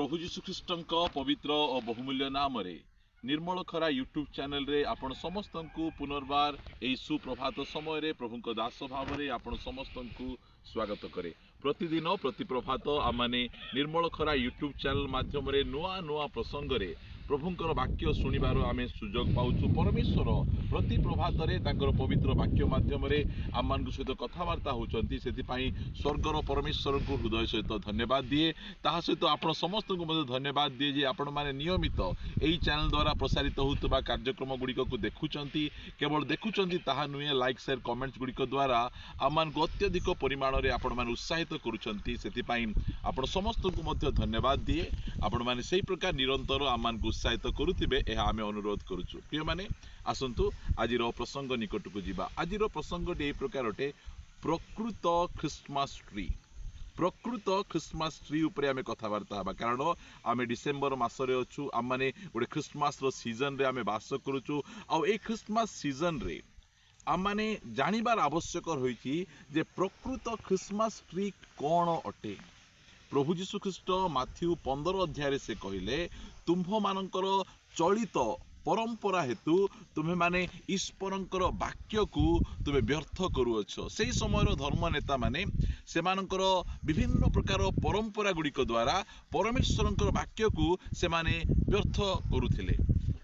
प्रभु जीशुख्रीष्ट पवित्र और बहुमूल्य नाम निर्मल खरा यूट्यूब चैनल रे आपण समस्त को पुनर्बार यही सुप्रभात समय प्रभु दास भाव में आपण समस्त को स्वागत करे। प्रतिदिन प्रति प्रभात आमने निर्मल खरा यूट्यूब चैनल माध्यम नुआ नुआ प्रसंग रे प्रभुंकर वाक्य शुणिबार आमे सुजोग पाउछु। परमेश्वर प्रति प्रभात पवित्र वाक्य माध्यम आम सहित कथबार्ता होती से स्वर्गर परमेश्वर को हृदय सहित धन्यवाद दिए। ता सहित आपण समस्त को धन्यवाद दिए जे आपण मैंने नियमित यही चैनल द्वारा प्रसारित होता कार्यक्रम गुड़िक को देखुंती। केवल देखुंती ताहा नुहे लाइक शेयर कमेंट्स गुड़िक द्वारा आम को अत्यधिक परिमाण में आपण मैंने उत्साहित करुँच। आपण समस्त को धन्यवाद दिए। आपण मैंने से प्रकार निरंतर आम उत्साहित करुवे यह आम अनुरोध करुचु। प्रिय माने आसतु आज प्रसंग निकट को जीवा। आज प्रसंग यही प्रकार अटे प्रकृत ख्रिस्टमास ट्री। प्रकृत ख्रिस्टमास ट्री उपरे आमे कथबार्ता हबा कारण आमे डिसेंबर मासरे अछु। आम माने गोटे ख्रिस्टमास रो सीजन रे आमे वास करुचु। आ ए ख्रिस्टमास सीजन रे आम माने जानिबार आवश्यक होईची जे प्रकृत ख्रिस्टमास ट्री कौन अटे। प्रभु जीशु ख्रीष्ट माथ्यू 15 अध्याय से कहले तुम्भ मानकर चलित परंपरा हेतु तुम्हें माने ईश्वरंकर वाक्य को तुम्हें व्यर्थ करुअछ। से समय धर्म नेता माने से मानकर विभिन्न प्रकार परंपरा गुड़िक द्वारा परमेश्वरंकर वाक्य को से माने व्यर्थ करुथिले।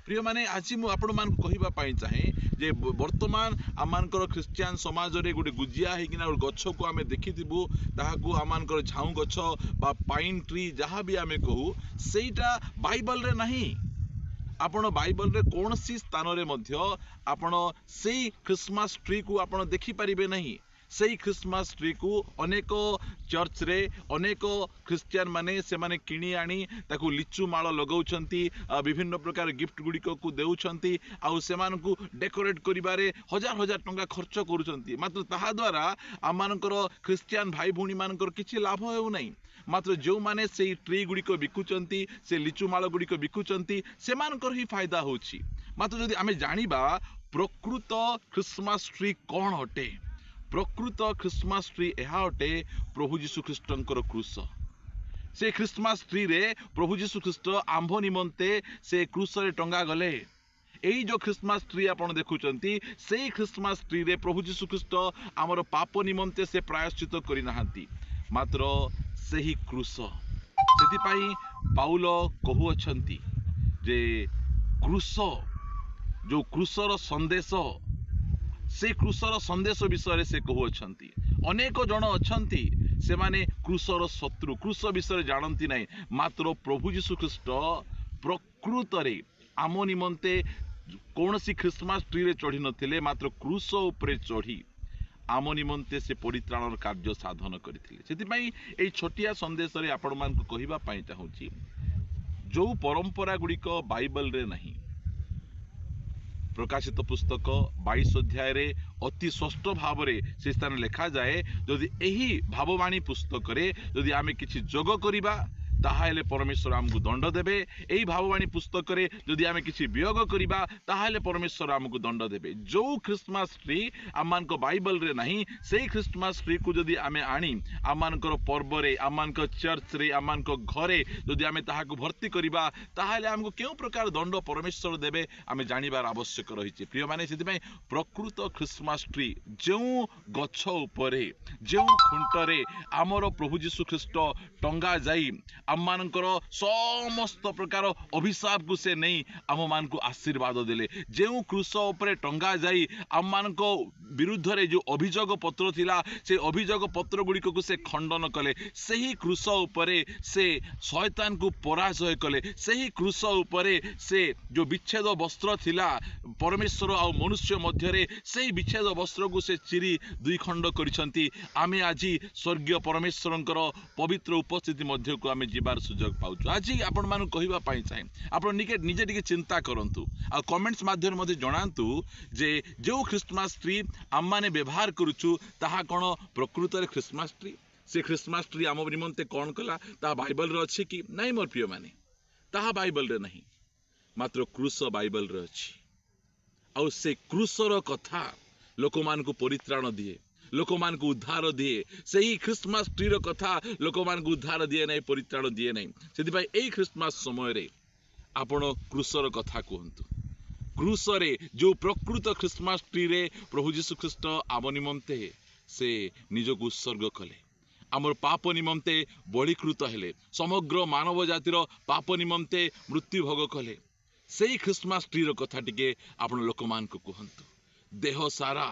प्रिय माने आज मु आपण मान कहिबा पई चाहे जे वर्तमान आमानकर ख्रिस्टियन समाज रे गोटे गुजिया हेकिना गछ को आमे देखिथिबु ताहाकू आमानकर झाऊ गछ बा पाइन ट्री जहाँ भी आमे कहू सेटा बाइबल रे नहीं। आपण बाइबल रे कौन सी स्थान रे मध्य आपण सेई क्रिसमस ट्री को आपण देखि परिबे नहीं। सेई क्रिसमस ट्री को अनेक चर्च रे अनेक ख्रिस्टियन माने से माने किणी आनी ताकू लिचु माଳ लगाउछंती विभिन्न प्रकार गिफ्ट गुड़िक को देउछंती आउ से मानकू डेकोरेट करिबारे हजार हजार टंका खर्च करूछंती। मात्र ताहा द्वारा आमानकर ख्रिस्टियन भाई भूणी मानकर किछि लाभ हेउ नाही। मात्र जो माने से ट्री गुड़िक बिकुचंती से लिचु माଳ गुड़िक बिकुचंती से मानकर ही फायदा होछि। मात्र जदि आमे जानिबा प्रकृत क्रिसमस ट्री कौन अटे। प्रकृत क्रिसमस ट्री यह अटे प्रभु जीशु ख्रीष्टंकर क्रूस। से क्रिसमस ट्री रे प्रभु जीशु ख्रीष्ट आंभ निमंते से क्रूस रे टंगा गले। यही जो क्रिसमस ट्री आपण देखुचंती से क्रिसमस ट्री रे प्रभु जीशु ख्रीष्ट आमर पाप निमंते से प्रायश्चित करि नाहांती मात्र सही क्रूस। सेति पई पाउल कहउछंती जे क्रूस जो क्रूसर संदेश से क्रूसर संदेश विषय से कहउछंती। अनेक जन अछंती से माने क्रूसर शत्रु क्रूस विषय जानती नहीं। मात्र प्रभु जीशु ख्रीष्ट प्रकृत रे आम निमंते कौन सी क्रिसमस ट्री रे चढ़ी नथिले मात्र क्रूस उपरे चढ़ी आम निमंते से परित्राणर कार्य साधन करथिले। सेति पई एई छोटिया संदेश रे आपण मान को कहिबा पई चाहूची जो परंपरा गुड़िक बाइबल रे नहीं। प्रकाशित पुस्तक 22 अध्याय रे अति स्पष्ट भाव रे से स्थान लिखा जाए जदि एही भाववाणी पुस्तक रे जदि आमे किछि जोग करिबा ताहाले परमेश्वर आमको दंड देबे। एही भाववाणी पुस्तक रे जदि आमे किछि वियोग करिबा ताहाले परमेश्वर आमको दंड देबे। जो क्रिसमस ट्री आमानक बाइबल रे नहीं सेही क्रिसमस ट्री को जदि आमे आनी आमानकर पर्व रे आमानक चर्च रे आमानक घरे जदि आमे ताहाको भर्ती करिबा ताहाले आमको केउ प्रकार दंड परमेश्वर देबे आमे जानिबार आवश्यक रहिछि। प्रिय माने सेति पई प्रकृत क्रिसमस ट्री जो गछ उपरे जो खुंटरे आमर प्रभु जीशु ख्रीष्ट टंगा जाई आममानकर समस्त प्रकार अभिशाप को से नहीं आम मान को आशीर्वाद देले। जो क्रूस उपरे टंगा जाई आम मान को विरुद्ध रे जो अभियोग पत्र थिला से अभियोग पत्र गुड़िक को से खंडन कले। सही क्रूस उपरे से शैतान को पराजय कले। सही क्रूस उपरे से जो विच्छेद वस्त्र थिला परमेश्वर आ मनुष्य मध्य रे सही विच्छेद वस्त्र को से चिरी दुई खंड करिसंती। आमे आज स्वर्गीय परमेश्वरंकर पवित्र उपस्थिति मध्य को आमे जीवार सुजोग पाउछु। आज आपण मानु कहिबा पई चाहे आपण निजे टिके चिंता करंतु आ कमेंट्स माध्यम मध्ये जणांतु जे जो क्रिसमस ट्री आम माने व्यवहार करूछु ताहा कोन प्रकृत रे क्रिसमस ट्री। से क्रिसमस ट्री आम निमंते कोन कला ता बाइबल रे अछि कि नहीं। मोर प्रिय माने ताहा बाइबल रे नहीं मात्र क्रूस बाइबल रे अछि। आ से क्रूसर कथा लोक मान को परित्राण दिए लोक मान को उद्धार दिए सही क्रिसमस ट्री रो कथा लोक मान को उद्धार दिए नहीं परित्राण दिए नहीं सेति भाई एई क्रिसमस समय रे आपण क्रूसर कथा कहतु क्रूसरे जो प्रकृत क्रिसमस ट्री रे प्रभु जीशु ख्रीष्ट आम निमंते से निजक उत्सर्ग कले आमर पाप निमंते बलिकृत हेले समग्र मानव जातिर पाप निमंते मृत्यु भोग कले सेई क्रिसमस ट्री रो कथा टिके आपण लोक मान को कहतु देह सारा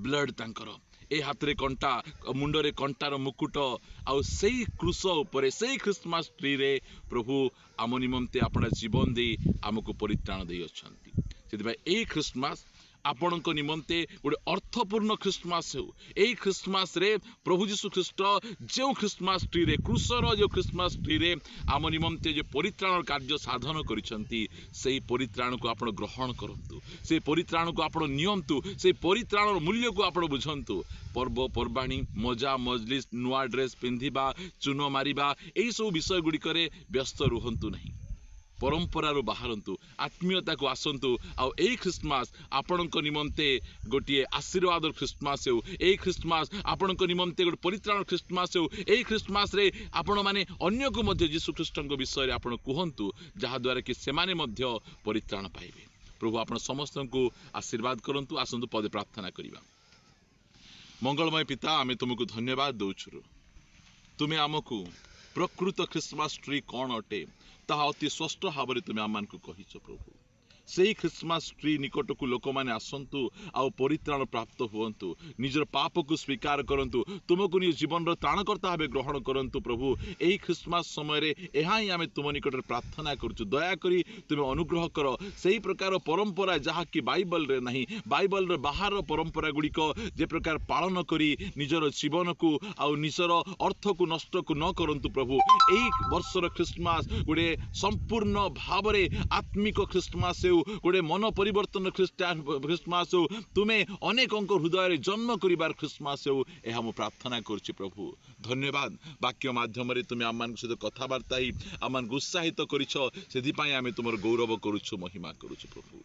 ब्लड तांकर ए हाथ रे कंटा मुंडरे कंटार मुकुट आउ सेई क्रूस उपरे सेई क्रिसमस ट्री रे प्रभु आम निमंते आपण जीवन दे आमको परित्राण दे अछंती सेति भाई ए क्रिसमस आपण निमंते गोटे अर्थपूर्ण क्रिसमस हो एई क्रिसमस रे प्रभु जीशु ख्रीष्ट जो क्रिसमस ट्री रे क्रूसर जो क्रिसमस ट्री रे आम निमंते जो परित्राण कार्य साधन करिसंती सेई परित्राण को आपण ग्रहण करंतु से परित्राण को आपण नियंतु से परित्राण मूल्य को आपण बुझंतु पर्व पर्वाणी मजा मजलिस नुआ ड्रेस पिंधिबा चून मारिबा एई सब विषय गुडी करे व्यस्त रुहंतु नहीं परंपरा बाहरंतु आत्मीयता को आसंतु आउ एई क्रिसमस आपणक निमंते गोटे आशीर्वाद क्रिसमस हो एई क्रिसमस आपणक निमंते गोटे परित्राण क्रिसमस हो एई क्रिसमस रे आपण माने अन्य को मध्य यीशु ख्रीष्टक विषय रे आपण कहंतु जहा द्वारा कि से माने मध्य परित्राण पाइबे प्रभु आपण समस्त को आशीर्वाद करंतु आसंतु पदे प्रार्थना करिबा मंगलमय पिता आमे तुमको धन्यवाद दउछु तुमे आमको प्रकृत क्रिसमस ट्री कौन अटे ताहा अति स्पष्ट भाव में तुम आम को कहिछ प्रभु से क्रिसमस ट्री निकट को लोक मैंने आसतु आउ परित्राण प्राप्त हुंतु निजर पाप को स्वीकार करंतु तुमको निज जीवन त्राणकर्ता भाव ग्रहण करंतु प्रभु एई क्रिसमस समय रे एहा ही आमे तुम निकट प्रार्थना करछु दया करी तुम अनुग्रह कर सेही प्रकार परंपरा जहा कि बाइबल रे नहीं बाइबल रे बाहर परंपरा गुड़िक जे प्रकार पालन करी निजर जीवन को आउ निजर अर्थ को नष्ट को न करंतु प्रभु एई वर्षर क्रिसमस गोटे संपूर्ण भाव में आत्मिक क्रिसमस गोटे मन परिवर्तन क्रिसमस हो तुम्हें अनेक हृदय जन्म करिवार क्रिसमस हो यह मु प्रार्थना करुच्ची प्रभु धन्यवाद वाक्य माध्यम तुम आम सहित कथबार्ता ही आम उत्साहित कर तुम गौरव करुछु महिमा करुछु प्रभु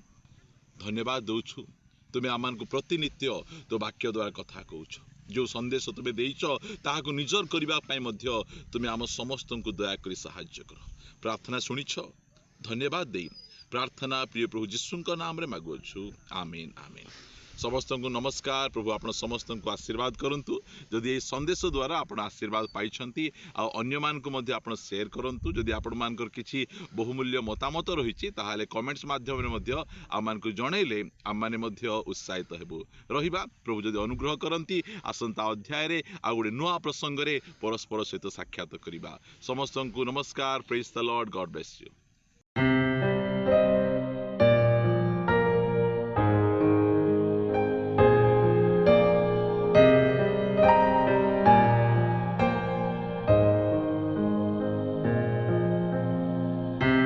धन्यवाद दौछु तुम्हें आम को प्रतिनित्य तो वाक्य द्वारा कथा कहूछ जो संदेश तुम्हें देइछ ताहाको निजर करने तुम्हें आम समस्त को दयाकोरी साहाय्य कर प्रार्थना शुणिछ धन्यवाद दे प्रार्थना प्रिय प्रभु जीशु नाम रे मागुछु आमीन आमीन समस्त को नमस्कार प्रभु आपण समस्त को आशीर्वाद करंतु जदि ये संदेश द्वारा आपण आशीर्वाद पाइछंती आ अन्य मान को मध्ये आपण शेयर करंतु जदि आपण मानकर किछि बहुमूल्य मतामत रहिछि ताहाले कमेंट्स माध्यम रे मध्ये आमान को जणैले आम माने मध्ये उत्साहित हेबु रहिबा प्रभु जदि अनुग्रह करंती आसंता अध्याय रे आ गुडे नुआ प्रसंग रे परस्पर सहित साक्षात करिबा समस्त को नमस्कार praise the Lord God bless you.